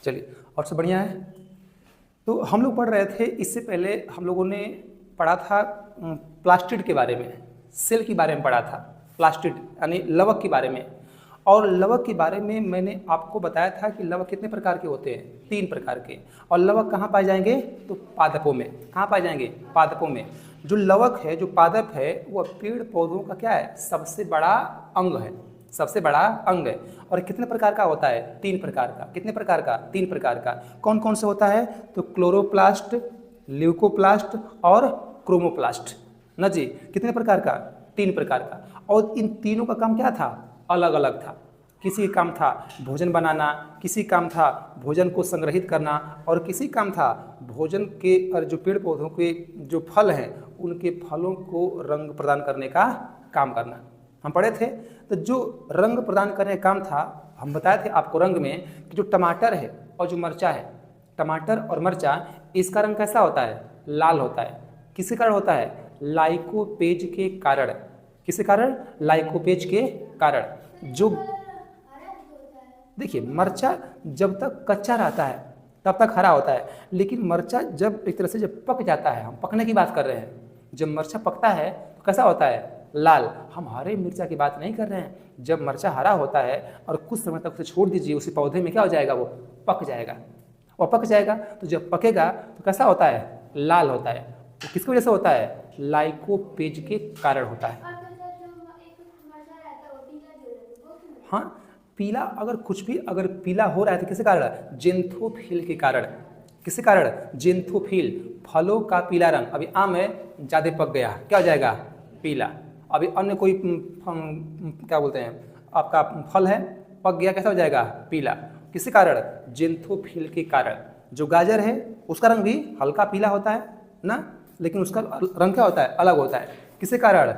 चलिए, और सब बढ़िया है। तो हम लोग पढ़ रहे थे, इससे पहले हम लोगों ने पढ़ा था प्लास्टिड के बारे में, सेल के बारे में पढ़ा था, प्लास्टिड यानी लवक के बारे में। और लवक के बारे में मैंने आपको बताया था कि लवक कितने प्रकार के होते हैं, 3 प्रकार के। और लवक कहाँ पाए जाएंगे, तो पादपों में। कहाँ पाए जाएंगे, पादपों में। जो लवक है, जो पादप है, वह पेड़ पौधों का क्या है, सबसे बड़ा अंग है, सबसे बड़ा अंग है। और कितने प्रकार का होता है, 3 प्रकार का। कितने प्रकार का, 3 प्रकार का। कौन कौन से होता है, तो क्लोरोप्लास्ट, ल्यूकोप्लास्ट और क्रोमोप्लास्ट ना जी। कितने प्रकार का, 3 प्रकार का। और इन तीनों का काम क्या था, अलग अलग था। किसी का काम था भोजन बनाना, किसी काम था भोजन को संग्रहित करना, और किसी काम था भोजन के और जो पेड़ पौधों के जो फल हैं उनके फलों को रंग प्रदान करने का काम करना। हम पढ़े थे। तो जो रंग प्रदान करने का काम था, हम बताए थे आपको रंग में कि जो टमाटर है और जो मिर्चा है, टमाटर और मिर्चा, इसका रंग कैसा होता है, लाल होता है। किसके कारण होता है, लाइकोपेज के कारण। किसके कारण, लाइकोपेज के कारण। जो देखिए, मिर्चा जब तक कच्चा रहता है तब तक हरा होता है, लेकिन मिर्चा जब एक तरह से जब पक जाता है, हम पकने की बात कर रहे हैं, जब मिर्चा पकता है तो कैसा होता है, लाल। हम हरे मिर्चा की बात नहीं कर रहे हैं। जब मिर्चा हरा होता है और कुछ समय तक उसे छोड़ दीजिए, उसी पौधे में क्या हो जाएगा, वो पक जाएगा। और पक जाएगा तो जब पकेगा तो कैसा होता है, लाल होता है। तो किसकी वजह से होता है, लाइकोपेज के कारण होता है। हाँ, पीला, अगर कुछ भी अगर पीला हो रहा है तो किसके कारण, जेंथोफिल के कारण। किसके कारण, जेंथोफिल। फलों का पीला रंग, अभी आम है ज़्यादा पक गया, क्या हो जाएगा, पीला। अभी अन्य कोई क्या बोलते हैं, आपका फल है, पक गया, कैसा हो जाएगा, पीला। किसके कारण, जेंथोफिल के कारण। जो गाजर है उसका रंग भी हल्का पीला होता है ना, लेकिन उसका रंग क्या होता है, अलग होता है। किसके कारण,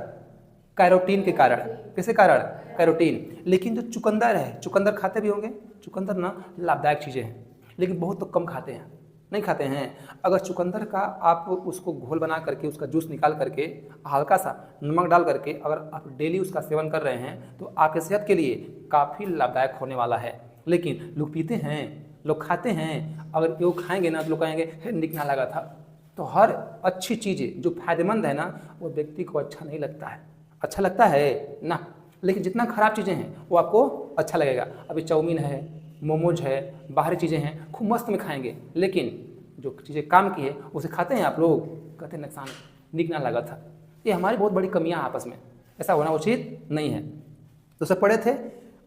कैरोटीन के कारण। किसके कारण, कैरोटीन। लेकिन जो चुकंदर है, चुकंदर खाते भी होंगे, चुकंदर ना लाभदायक चीज़ें हैं, लेकिन बहुत तो कम खाते हैं, नहीं खाते हैं। अगर चुकंदर का आप उसको घोल बना करके, उसका जूस निकाल करके, हल्का सा नमक डाल करके अगर आप डेली उसका सेवन कर रहे हैं तो आपके सेहत के लिए काफ़ी लाभदायक होने वाला है। लेकिन लोग पीते हैं, लोग खाते हैं, अगर वो खाएंगे ना तो लोग कहेंगे निक ना लगा था। तो हर अच्छी चीज़ें जो फायदेमंद है ना, वो व्यक्ति को अच्छा नहीं लगता है। अच्छा लगता है ना, लेकिन जितना खराब चीज़ें हैं वो आपको अच्छा लगेगा। अभी चाउमीन है, मोमोज है, बाहरी चीज़ें हैं, खूब मस्त में खाएंगे, लेकिन जो चीज़ें काम की है उसे खाते हैं आप लोग, कहते हैं नुकसान, निक ना लगा था। ये हमारी बहुत बड़ी कमियां आपस में, ऐसा होना उचित नहीं है। तो सब पढ़े थे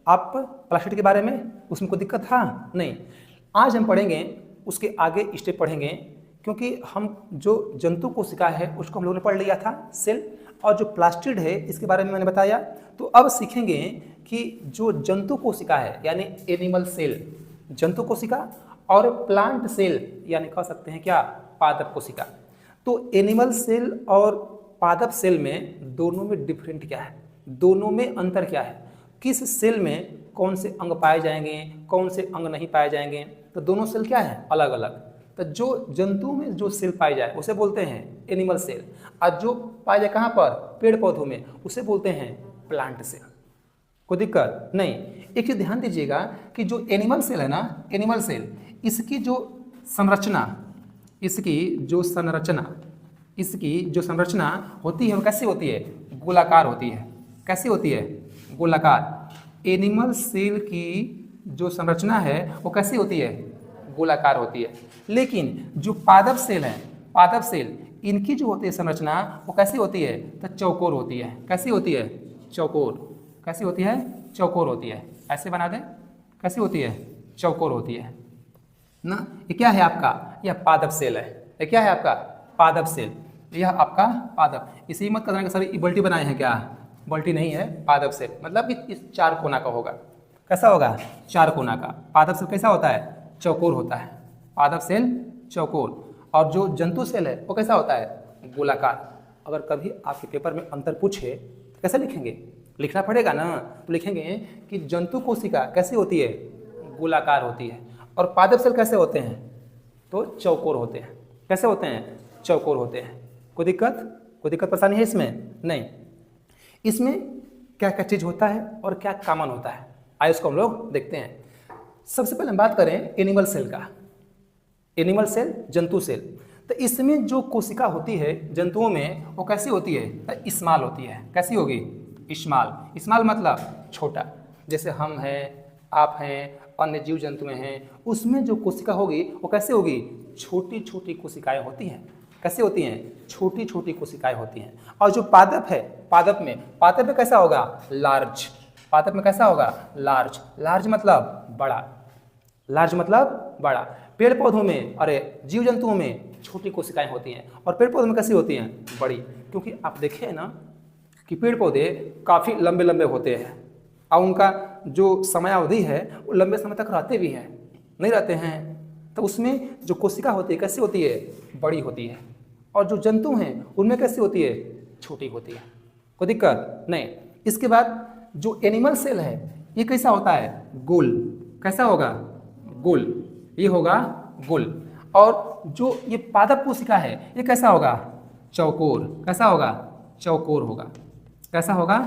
आप प्लास्टिड के बारे में, उसमें कोई दिक्कत था नहीं। आज हम पढ़ेंगे, उसके आगे स्टेप पढ़ेंगे, क्योंकि हम जो जंतु कोशिका है उसको हम लोगों ने पढ़ लिया था, सेल। और जो प्लास्टिड है इसके बारे में मैंने बताया। तो अब सीखेंगे कि जो जंतु कोशिका है यानी एनिमल सेल, जंतु कोशिका, और प्लांट सेल यानी कह सकते हैं क्या, पादप कोशिका। तो एनिमल सेल और पादप सेल में दोनों में डिफरेंट क्या है, दोनों में अंतर क्या है, किस सेल में कौन से अंग पाए जाएंगे, कौन से अंग नहीं पाए जाएंगे। तो दोनों सेल क्या है, अलग अलग। तो जो जंतु में जो सेल पाए जाए उसे बोलते हैं एनिमल सेल, और जो पाए जाए कहाँ पर, पेड़ पौधों में, उसे बोलते हैं प्लांट सेल। कोई दिक्कत नहीं। एक चीज ध्यान दीजिएगा कि जो एनिमल सेल है ना, एनिमल सेल, इसकी जो संरचना, इसकी जो संरचना होती है वो कैसी होती है, गोलाकार होती है। कैसी होती है, गोलाकार। एनिमल सेल की जो संरचना है वो कैसी होती है, गोलाकार होती है। लेकिन जो पादप सेल है, पादप सेल, इनकी जो होती है संरचना वो कैसी होती है, तो चौकोर होती है। कैसी होती है, चौकोर। कैसी होती है, चौकोर होती है। ऐसे बना दें, कैसी होती है, चौकोर होती है ना। ये क्या है आपका, यह पादप सेल है। ये क्या है आपका, पादप सेल। यह आपका पादप, इसी मत करना कि सर बल्टी बनाए हैं क्या, बल्टी नहीं है, पादप सेल। मतलब इस 4 कोना का होगा। कैसा होगा, 4 कोना का। पादप सेल कैसा होता है, चौकोर होता है। पादप सेल चौकोर। और जो जंतु सेल है वो कैसा होता है, गोलाकार। अगर कभी आपके पेपर में अंतर पूछे तो कैसे लिखेंगे, लिखना पड़ेगा ना। तो लिखेंगे कि जंतु कोशिका कैसी होती है, गोलाकार होती है, और पादप सेल कैसे होते हैं, तो चौकोर होते हैं। कैसे होते हैं, चौकोर होते हैं। कोई दिक्कत परेशानी है इसमें नहीं। इसमें क्या क्या चीज़ होता है और क्या कॉमन होता है, आइए उसको हम लोग देखते हैं। सबसे पहले हम बात करें एनिमल सेल का। एनिमल सेल, जंतु सेल। तो इसमें जो कोशिका होती है जंतुओं में वो कैसी होती है? तो स्मॉल होती है। कैसी होगी? स्मॉल। स्मॉल मतलब छोटा। जैसे हम हैं, आप हैं, अन्य जीव जंतु में हैं, उसमें जो कोशिका होगी वो कैसे होगी? छोटी छोटी कोशिकाएं होती हैं। कैसे होती हैं? छोटी छोटी कोशिकाएं होती हैं। और जो पादप है, पादप में कैसा होगा? लार्ज। पादप में कैसा होगा? लार्ज। लार्ज मतलब बड़ा। लार्ज मतलब बड़ा। पेड़ पौधों में, अरे जीव जंतुओं में छोटी कोशिकाएं होती हैं और पेड़ पौधों में कैसी होती हैं? बड़ी। क्योंकि आप देखें ना कि पेड़ पौधे काफ़ी लंबे लंबे होते हैं और उनका जो समयावधि है वो लंबे समय तक रहते भी हैं, नहीं रहते हैं। तो उसमें जो कोशिका होती है कैसी होती है? बड़ी होती है। और जो जंतु हैं उनमें कैसी होती है? छोटी होती है। कोई दिक्कत नहीं। इसके बाद जो एनिमल सेल है ये कैसा होता है? गोल। कैसा होगा? गोल। ये होगा गोल। और जो ये पादप कोशिका है ये कैसा होगा? चौकोर। कैसा होगा? चौकोर होगा। कैसा होगा?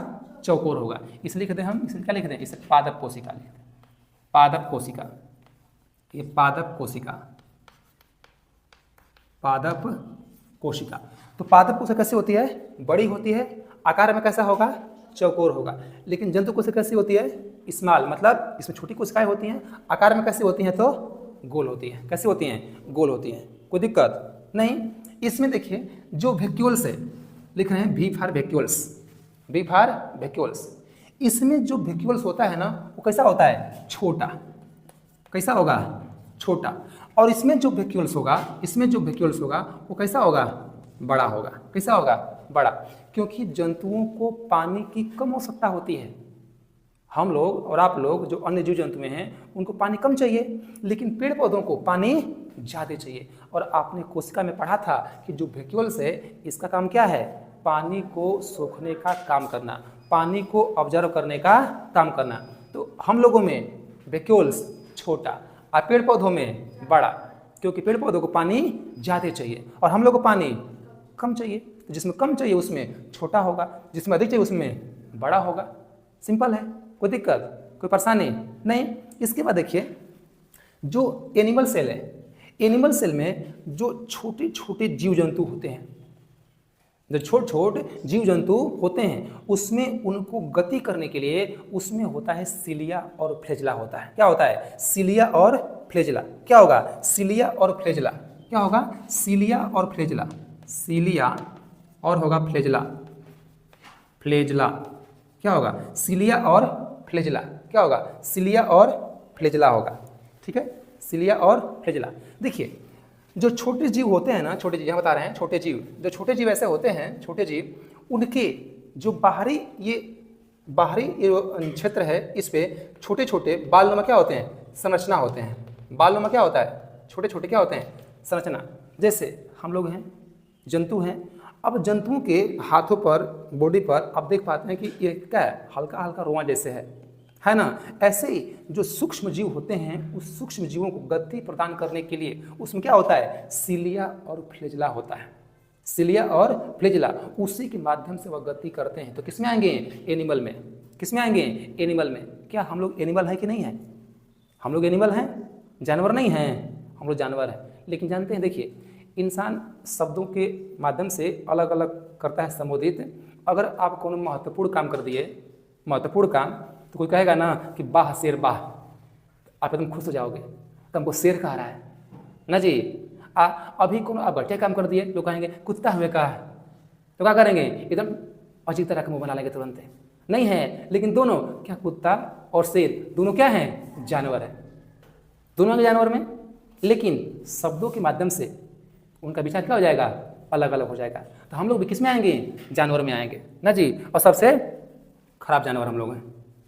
चौकोर होगा। इसलिए कहते हैं हम, इसलिए क्या लिखते हैं? इसे पादप कोशिका लिखते हैं। पादप कोशिका। ये पादप कोशिका। पादप कोशिका। तो पादप कोशिका कैसी होती है? बड़ी होती है। आकार में कैसा होगा? चौकोर होगा। लेकिन जंतु कोशिका कैसी होती है? स्मॉल, मतलब इसमें छोटी कोशिकाएं होती हैं। आकार में कैसी होती हैं? तो गोल होती हैं। कैसी होती हैं? गोल होती हैं। कोई दिक्कत नहीं। इसमें देखिए जो वैक्यूल्स है, लिख रहे हैं V for vacuoles. V for vacuoles. इसमें जो वैक्यूल्स होता है ना वो कैसा होता है? छोटा। कैसा होगा? छोटा। और इसमें जो वैक्यूल्स होगा, इसमें जो वैक्यूल्स होगा वो कैसा होगा? बड़ा होगा। कैसा होगा? बड़ा। क्योंकि जंतुओं को पानी की कम आवश्यकता होती है। हम लोग और आप लोग जो अन्य जीव जंतु में हैं उनको पानी कम चाहिए, लेकिन पेड़ पौधों को पानी ज़्यादा चाहिए। और आपने कोशिका में पढ़ा था कि जो वैक्यूल्स है इसका काम क्या है? पानी को सोखने का काम करना, पानी को ऑब्जर्व करने का काम करना। तो हम लोगों में वैक्यूल्स छोटा और पेड़ पौधों में बड़ा, क्योंकि पेड़ पौधों को पानी ज़्यादा चाहिए और हम लोग को पानी कम चाहिए। तो जिसमें कम चाहिए उसमें छोटा होगा, जिसमें अधिक चाहिए उसमें बड़ा होगा। सिंपल है। कोई दिक्कत, कोई परेशानी नहीं। इसके बाद देखिए जो एनिमल सेल है, एनिमल सेल में जो छोटे छोटे जीव जंतु होते हैं, जो छोटे छोटे जीव जंतु होते हैं उसमें उनको गति करने के लिए उसमें होता है सिलिया और फ्लैजेला होता है। क्या होता है? सिलिया और फ्लैजेला। क्या होगा? सिलिया और फ्लैजेला। क्या होगा? सिलिया और फ्लैजेला। सिलिया और होगा फ्लैजेला। फ्लैजेला क्या होगा? सिलिया और फ्लैजेला। क्या होगा? सिलिया और फ्लैजेला होगा। ठीक है, सिलिया और फ्लैजेला। देखिए जो छोटे जीव होते हैं ना, छोटे जीव यहाँ बता रहे हैं, छोटे जीव, जो छोटे जीव ऐसे होते हैं, छोटे जीव, उनके जो बाहरी ये क्षेत्र है इस पे छोटे छोटे बालनुमा क्या होते हैं? संरचना होते हैं। बालनुमा क्या होता है? छोटे छोटे क्या होते हैं? संरचना। जैसे हम लोग हैं, जंतु हैं। अब जंतुओं के हाथों पर, बॉडी पर आप देख पाते हैं कि ये क्या है? हल्का हल्का रोआं जैसे है ना। ऐसे ही जो सूक्ष्म जीव होते हैं उस सूक्ष्म जीवों को गति प्रदान करने के लिए उसमें क्या होता है? सिलिया और फ्लैजेला होता है। सिलिया और फ्लैजेला, उसी के माध्यम से वह गति करते हैं। तो किसमें आएंगे? एनिमल में। किसमें आएंगे? एनिमल में। क्या हम लोग एनिमल है कि नहीं है? हम लोग एनिमल हैं, जानवर नहीं हैं। हम लोग जानवर हैं। लेकिन जानते हैं, देखिए इंसान शब्दों के माध्यम से अलग अलग करता है संबोधित। अगर आप कोनो महत्वपूर्ण काम कर दिए, महत्वपूर्ण काम, तो कोई कहेगा ना कि वाह शेर वाह, आप एकदम खुश हो जाओगे, तो हमको शेर कह रहा है ना जी। अभी कोनो आप घटिया काम कर दिए, लोग कहेंगे कुत्ता हमें कहा है, तो क्या करेंगे? एकदम अजीब तरह का मुँह बना लेंगे तुरंत। नहीं है, लेकिन दोनों क्या, कुत्ता और शेर दोनों क्या हैं? जानवर है। दोनों के जानवर में, लेकिन शब्दों के माध्यम से उनका विचार क्या हो जाएगा? अलग अलग हो जाएगा। तो हम लोग भी किस में आएंगे? जानवर में आएंगे ना जी। और सबसे खराब जानवर हम लोग हैं,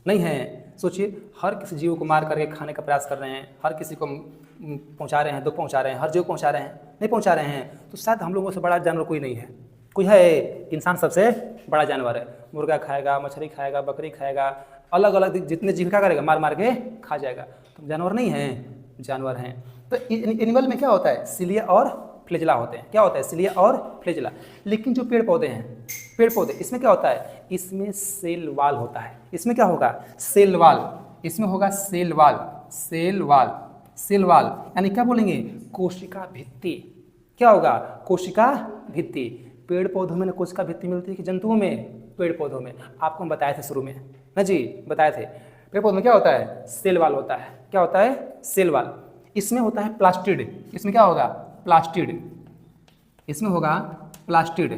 नहीं हैं। सोचिए, हर किसी जीव को मार करके खाने का प्रयास कर रहे हैं, हर किसी को पहुंचा रहे हैं, दुख पहुंचा रहे हैं, हर जीव पहुंचा रहे हैं, नहीं पहुंचा रहे हैं। तो शायद हम लोगों से बड़ा जानवर कोई नहीं है। कोई है? इंसान सबसे बड़ा जानवर है। मुर्गा खाएगा, मछली खाएगा, बकरी खाएगा, अलग अलग जितने जीव क्या करेगा? मार मार के खा जाएगा। तो जानवर नहीं हैं, जानवर हैं। तो एनिमल में क्या होता है? सिलिया और फ्लैजेला होते हैं। क्या होता है? सिलिया और फ्लैजेला। लेकिन जो पेड़ पौधे हैं, पेड़ पौधे, इसमें क्या होता है? इसमें सेल वाल होता है। इसमें क्या होगा? Cell wall. इसमें होगा cell wall. Cell wall, cell wall यानी क्या बोलेंगे, कोशिका भित्ति। क्या होगा, कोशिका भित्ति। पेड़ पौधों में कोशिका भित्ति मिलती है कि जंतुओं में, पेड़ पौधों में। आपको हम बताए थे शुरू में ना जी, बताए थे। पेड़ पौधों में क्या होता है, सेल वाल होता है। क्या होता है, सेल वाल। इसमें होता है प्लास्टिड। इसमें क्या होगा, प्लास्टिड। इसमें होगा प्लास्टिड।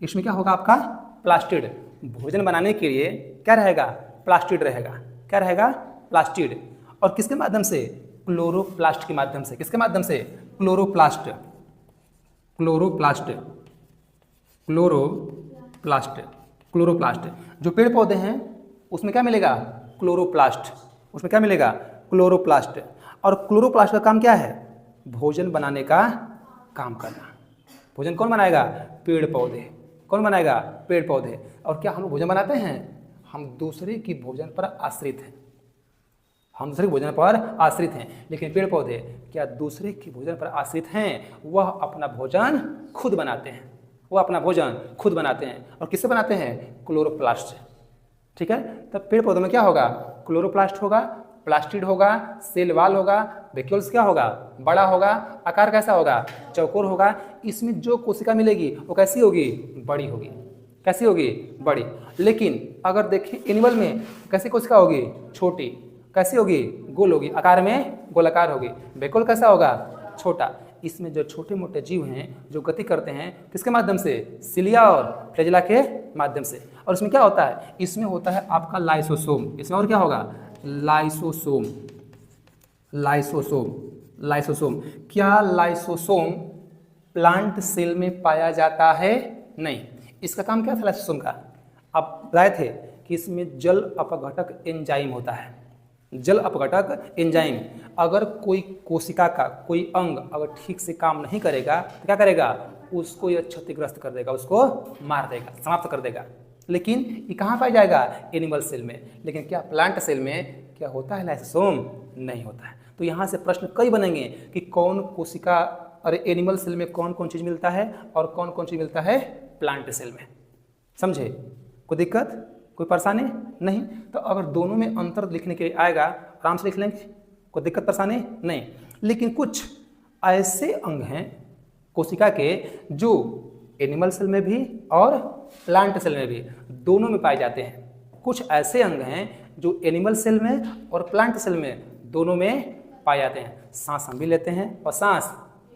इसमें क्या होगा आपका, प्लास्टिड। भोजन बनाने के लिए क्या रहेगा, प्लास्टिड रहेगा। क्या रहेगा, प्लास्टिड। और किसके माध्यम से, क्लोरोप्लास्ट के माध्यम से। किसके माध्यम से, क्लोरोप्लास्ट, क्लोरोप्लास्ट, क्लोरोप्लास्ट, क्लोरोप्लास्ट। जो पेड़ पौधे हैं उसमें क्या मिलेगा, क्लोरोप्लास्ट। उसमें क्या मिलेगा, क्लोरोप्लास्ट। और क्लोरोप्लास्ट का काम क्या है, भोजन बनाने का काम करना। भोजन कौन बनाएगा, पेड़ पौधे। कौन बनाएगा, पेड़ पौधे। और क्या हम लोग भोजन बनाते हैं, हम दूसरे की भोजन पर आश्रित हैं। हम दूसरे के भोजन पर आश्रित हैं, लेकिन पेड़ पौधे क्या दूसरे के भोजन पर आश्रित हैं, वह अपना भोजन खुद बनाते हैं। वो अपना भोजन खुद बनाते हैं। और किससे बनाते हैं, क्लोरोप्लास्ट से। ठीक है, तब पेड़ पौधों में क्या होगा, क्लोरोप्लास्ट होगा, प्लास्टिड होगा, सेल वाल होगा, वैक्यूल्स क्या होगा, बड़ा होगा, आकार कैसा होगा, चौकोर होगा। इसमें जो कोशिका मिलेगी वो कैसी होगी, बड़ी होगी। कैसी होगी, बड़ी। लेकिन अगर देखें एनिमल में कैसी कोशिका होगी, छोटी। कैसी होगी, गोल होगी, आकार में गोलाकार होगी। वैक्यूल कैसा होगा, छोटा। इसमें जो छोटे मोटे जीव हैं जो गति करते हैं किसके माध्यम से, सिलिया और फ्लैजेला के माध्यम से। और इसमें क्या होता है, इसमें होता है आपका लाइसोसोम। इसमें और क्या होगा, लाइसोसोम, लाइसोसोम, लाइसोसोम। क्या लाइसोसोम प्लांट सेल में पाया जाता है, नहीं। इसका काम क्या था लाइसोसोम का, आप बताए थे कि इसमें जल अपघटक एंजाइम होता है। जल अपघटक एंजाइम। अगर कोई कोशिका का कोई अंग अगर ठीक से काम नहीं करेगा तो क्या करेगा, उसको यह क्षतिग्रस्त कर देगा, उसको मार देगा, समाप्त कर देगा। लेकिन ये कहाँ पाया जाएगा, एनिमल सेल में। लेकिन क्या प्लांट सेल में क्या होता है लाइसोसोम, नहीं होता है। तो यहाँ से प्रश्न कई बनेंगे कि कौन कोशिका और एनिमल सेल में कौन कौन चीज़ मिलता है और कौन कौन चीज़ मिलता है प्लांट सेल में। समझे, कोई दिक्कत, कोई परेशानी नहीं। तो अगर दोनों में अंतर लिखने के लिए आएगा आराम से लिख लेंगे, कोई दिक्कत परेशानी नहीं। लेकिन कुछ ऐसे अंग हैं कोशिका के जो एनिमल सेल में भी और प्लांट सेल में भी दोनों में पाए जाते हैं। कुछ ऐसे अंग हैं जो एनिमल सेल में और प्लांट सेल में दोनों में पाए जाते हैं। सांस हम भी लेते हैं और सांस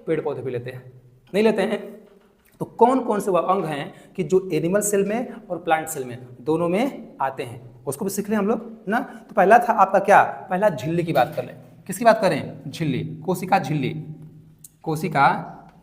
पेड़ पौधे भी लेते हैं, नहीं लेते हैं। तो कौन कौन से वह अंग हैं कि जो एनिमल सेल में और प्लांट सेल में दोनों में आते हैं, उसको भी सीख लें हम लोग ना। तो पहला था आपका क्या, पहला झिल्ली की बात कर लें। किसकी बात करें, झिल्ली, कोशिका झिल्ली, कोशिका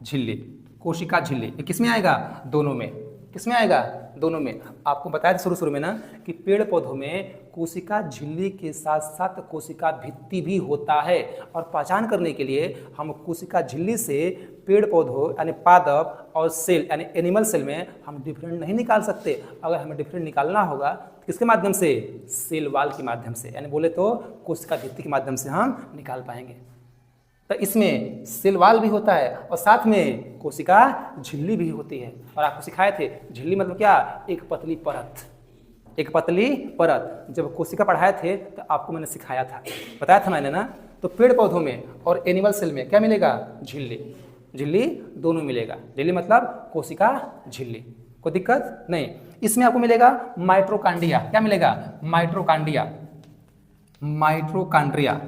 झिल्ली, कोशिका झिल्ली। ये किस में आएगा, दोनों में। किस में आएगा, दोनों में। आपको बताया था शुरू में ना कि पेड़ पौधों में कोशिका झिल्ली के साथ साथ कोशिका भित्ति भी होता है। और पहचान करने के लिए हम कोशिका झिल्ली से पेड़ पौधों यानी पादप और सेल यानी एनिमल सेल में हम डिफरेंट नहीं निकाल सकते। अगर हमें डिफरेंट निकालना होगा तो किसके माध्यम से, सेल वाल के माध्यम से, यानी बोले तो कोशिका भित्ति के माध्यम से हम निकाल पाएंगे। तो इसमें सेल वाल भी होता है और साथ में कोशिका झिल्ली भी होती है। और आपको सिखाए थे झिल्ली मतलब क्या, एक पतली परत, एक पतली परत। जब कोशिका पढ़ाए थे तो आपको मैंने सिखाया था, बताया था मैंने ना। तो पेड़ पौधों में और एनिमल सेल में क्या मिलेगा, झिल्ली, झिल्ली दोनों मिलेगा। झिल्ली मतलब कोशिका झिल्ली, कोई दिक्कत नहीं। इसमें आपको मिलेगा माइटोकांड्रिया। क्या मिलेगा, mitochondria, mitochondria,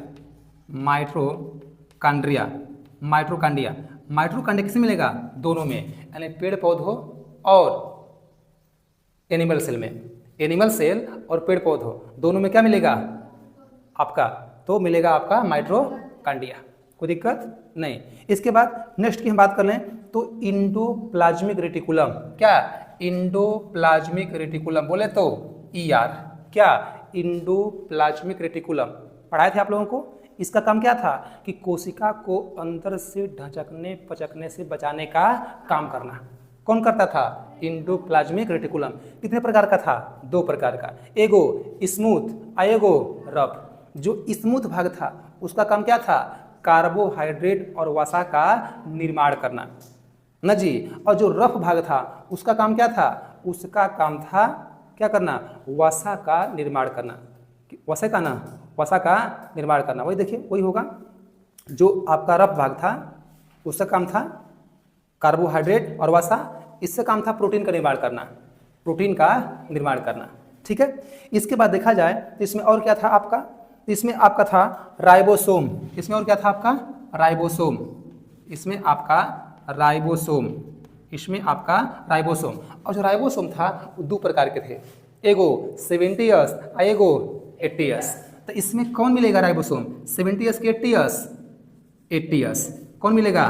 mitochondria, mitochondria. Mitochondria किसमें मिलेगा, दोनों में, यानी पेड़ पौधों और एनिमल सेल में। एनिमल सेल और पेड़ पौधों दोनों में क्या मिलेगा आपका, तो मिलेगा आपका माइटोकांड्रिया, कोई दिक्कत नहीं। इसके बाद नेक्स्ट की हम बात कर लें तो इंडोप्लाज्मिक रेटिकुलम। क्या, इंडोप्लाज्मिक रेटिकुलम बोले तो ER। क्या, इंडोप्लाज्मिक रेटिकुलम पढ़ाए थे आप लोगों को। इसका काम क्या था कि कोशिका को अंदर से ढचकने पचकने से बचाने का काम करना। कौन करता था, इंडोप्लाज्मिक रेटिकुलम। कितने प्रकार का था, 2 प्रकार का, एगो स्मूथ, एगो रफ। जो स्मूथ भाग था उसका काम क्या था, कार्बोहाइड्रेट और वसा का निर्माण करना न जी। और जो रफ भाग था उसका काम क्या था, उसका काम था क्या करना, वसा का निर्माण करना। वसा का ना, वसा का निर्माण करना। वही देखिए, वही होगा जो आपका रफ भाग था उसका काम था कार्बोहाइड्रेट और वसा, इससे काम था प्रोटीन का निर्माण करना, प्रोटीन का निर्माण करना। ठीक है, इसके बाद देखा जाए तो इसमें और क्या था आपका, इसमें आपका था राइबोसोम। इसमें और क्या था आपका, राइबोसोम। इसमें आपका राइबोसोम, इसमें आपका राइबोसोम। और जो राइबोसोम था वो दो प्रकार के थे, एगो 70S और एगो 80S। तो इसमें कौन मिलेगा राइबोसोम, 70S की 80S, 80S कौन मिलेगा,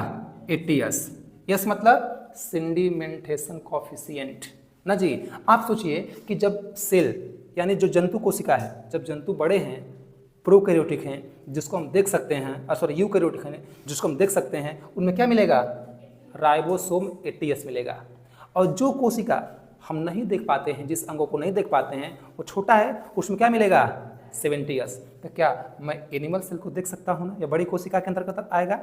80S। यस मतलब सेडिमेंटेशन कॉफिशिएंट ना जी। आप सोचिए कि जब सेल यानी जो जंतु कोशिका है, जब जंतु बड़े हैं, प्रोकैरियोटिक हैं जिसको हम देख सकते हैं, सॉरी यूकैरियोटिक हैं जिसको हम देख सकते हैं, उनमें क्या मिलेगा, राइबोसोम 80S मिलेगा। और जो कोशिका हम नहीं देख पाते हैं, जिस अंगों को नहीं देख पाते हैं, वो छोटा है, उसमें क्या मिलेगा, 70S। तो क्या मैं एनिमल सेल को देख सकता हूँ ना, या बड़ी कोशिका के अंतर्गत आएगा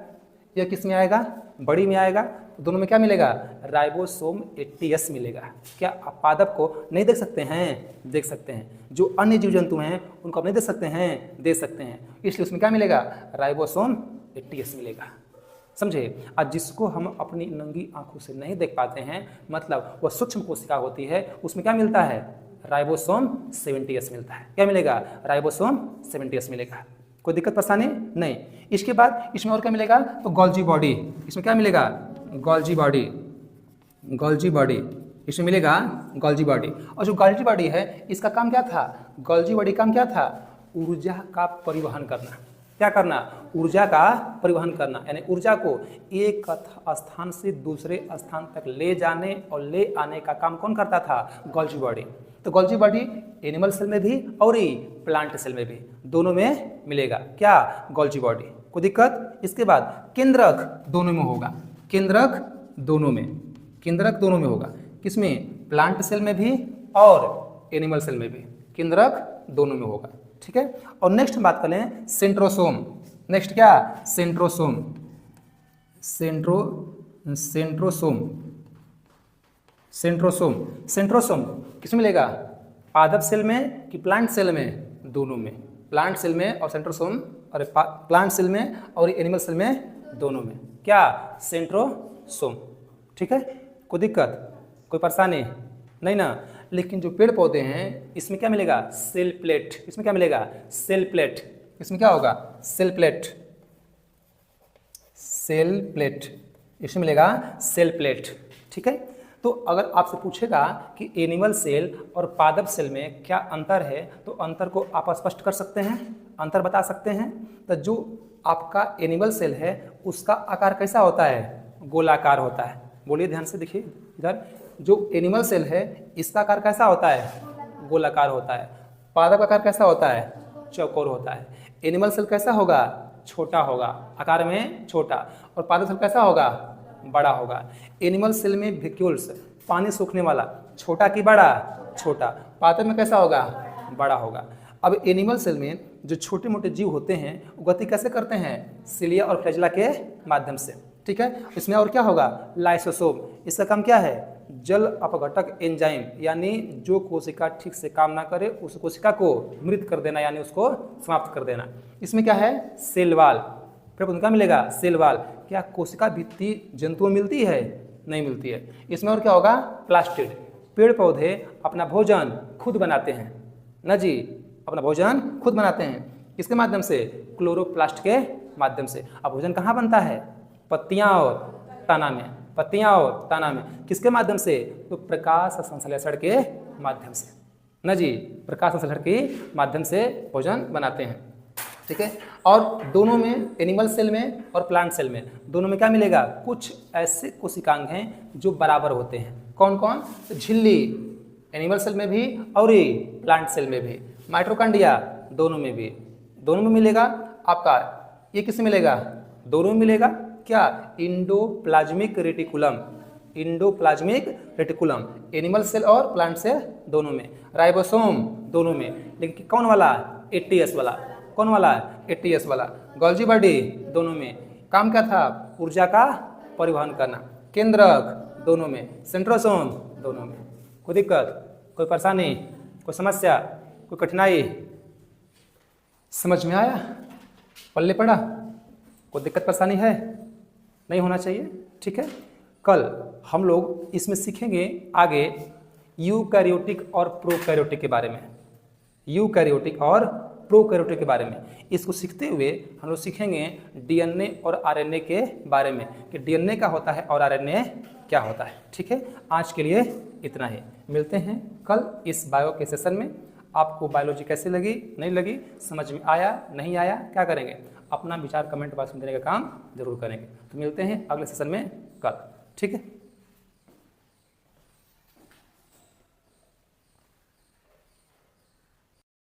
या किस में आएगा, बड़ी में आएगा। तो दोनों में क्या मिलेगा, राइबोसोम 80S मिलेगा। क्या आप पादप को नहीं देख सकते हैं, देख सकते हैं। जो अन्य जीव जंतु हैं उनको आप नहीं देख सकते हैं, देख सकते हैं, इसलिए उसमें क्या मिलेगा, राइबोसोम 80S मिलेगा। समझे। आज जिसको हम अपनी नंगी आंखों से नहीं देख पाते हैं, मतलब वह सूक्ष्म कोशिका होती है, उसमें क्या मिलता है, राइबोसोम 70S मिलता है। क्या मिलेगा, राइबोसोम 70S मिलेगा। कोई दिक्कत परेशानी नहीं। इसके बाद इसमें और क्या मिलेगा, तो गोल्जी बॉडी। इसमें क्या मिलेगा, गोल्जी बॉडी, गोल्जी बॉडी इसमें मिलेगा, गोल्जी बॉडी। और जो गोल्जी बॉडी है इसका काम क्या था, गोल्जी बॉडी काम क्या था, ऊर्जा का परिवहन करना। क्या करना, ऊर्जा का परिवहन करना, यानी ऊर्जा को एक स्थान से दूसरे स्थान तक ले जाने और ले आने का काम कौन करता था, गोल्जी बॉडी। तो गोल्जी बॉडी एनिमल सेल में भी और प्लांट सेल में भी, दोनों में मिलेगा क्या, गोल्जी बॉडी। कोई दिक्कत। इसके बाद केंद्रक दोनों में होगा, केंद्रक दोनों में, केंद्रक दोनों में होगा। किसमें, प्लांट सेल में भी और एनिमल सेल में भी, केंद्रक दोनों में होगा। ठीक है। और नेक्स्ट बात करें सेंट्रोसोम। नेक्स्ट क्या, सेंट्रोसोम, सेंट्रोसोम, सेंट्रोसोम। सेंट्रोसोम किसमें मिलेगा, पादप सेल में कि प्लांट सेल में, दोनों में, प्लांट सेल में और सेंट्रोसोम, और प्लांट सेल में और एनिमल सेल में, दोनों में क्या, सेंट्रोसोम। ठीक है। कोई दिक्कत, कोई परेशानी नहीं ना। लेकिन जो पेड़ पौधे हैं इसमें क्या मिलेगा, सेल प्लेट। इसमें क्या मिलेगा, सेल प्लेट। इसमें क्या होगा, सेल प्लेट, सेल प्लेट, इसमें मिलेगा सेल प्लेट। ठीक है। तो अगर आपसे पूछेगा कि एनिमल सेल और पादप सेल में क्या अंतर है, तो अंतर को आप स्पष्ट कर सकते हैं, अंतर बता सकते हैं। तो जो आपका एनिमल सेल है उसका आकार कैसा होता है, गोलाकार होता है। बोलिए ध्यान से, देखिए इधर, जो एनिमल सेल है इसका आकार कैसा होता है, गोलाकार होता है। पादप का आकार कैसा होता है, चौकोर होता है। एनिमल सेल कैसा होगा, छोटा होगा, आकार में छोटा, और पादप सेल कैसा होगा, बड़ा होगा। एनिमल सेल में वैक्यूल्स, पानी सूखने वाला, छोटा कि बड़ा, छोटा। पादप में कैसा होगा, बड़ा होगा। अब एनिमल सेल में जो छोटे मोटे जीव होते हैं वो गति कैसे करते हैं, सिलिया और फ्लैजेला के माध्यम से। ठीक है। इसमें और क्या होगा, लाइसोसोम। इसका काम क्या है, जल अपघटक एंजाइम, यानी जो कोशिका ठीक से काम ना करे उस कोशिका को मृत कर देना, यानी उसको समाप्त कर देना। इसमें क्या है, सेल वाल। फिर उनका मिलेगा सेल वाल। क्या कोशिका भित्ति जंतुओं मिलती है, नहीं मिलती है। इसमें और क्या होगा, प्लास्टिड। पेड़ पौधे अपना भोजन खुद बनाते हैं ना जी, अपना भोजन खुद बनाते हैं। किसके माध्यम से, क्लोरोप्लास्ट के माध्यम से। अब भोजन कहाँ बनता है, पत्तियां और तना में, पत्तियां और तना में। किसके माध्यम से, तो प्रकाश संश्लेषण के माध्यम से ना जी, प्रकाश संश्लेषण के माध्यम से भोजन बनाते हैं। ठीक है। और दोनों में, एनिमल सेल में और प्लांट सेल में, दोनों में क्या मिलेगा, कुछ ऐसे कोशिकांग हैं जो बराबर होते हैं। कौन कौन, तो झिल्ली एनिमल सेल में भी और प्लांट सेल में भी, माइटोकॉन्ड्रिया दोनों में भी, दोनों में मिलेगा आपका। ये किसमें मिलेगा, दोनों में मिलेगा क्या, endoplasmic reticulum, endoplasmic reticulum, animal cell और प्लांट सेल दोनों में। राइबोसोम दोनों में, लेकिन कौन वाला, 80S वाला। कौन वाला, 80S वाला। गोल्जी बॉडी दोनों में, काम क्या था, ऊर्जा का परिवहन करना। केंद्रक दोनों में, सेंट्रोसोम दोनों में। कोई दिक्कत, कोई परेशानी, कोई समस्या, कोई कठिनाई, समझ में आया? पल्ले पड़ा? कोई दिक्कत परेशानी है? नहीं होना चाहिए, ठीक है। कल हम लोग इसमें सीखेंगे आगे यूकैरियोटिक और प्रोकैरियोटिक के बारे में, यूकैरियोटिक और प्रोकैरियोटिक के बारे में। इसको सीखते हुए हम लोग सीखेंगे डीएनए और आरएनए के बारे में कि डीएनए क्या होता है और आरएनए क्या होता है, ठीक है। आज के लिए इतना ही, मिलते हैं कल इस बायो के सेशन में। आपको बायोलॉजी कैसी लगी, नहीं लगी, समझ में आया, नहीं आया, क्या करेंगे, अपना विचार कमेंट बॉक्स में देने का काम जरूर करेंगे। तो मिलते हैं अगले सेशन में कल, ठीक है।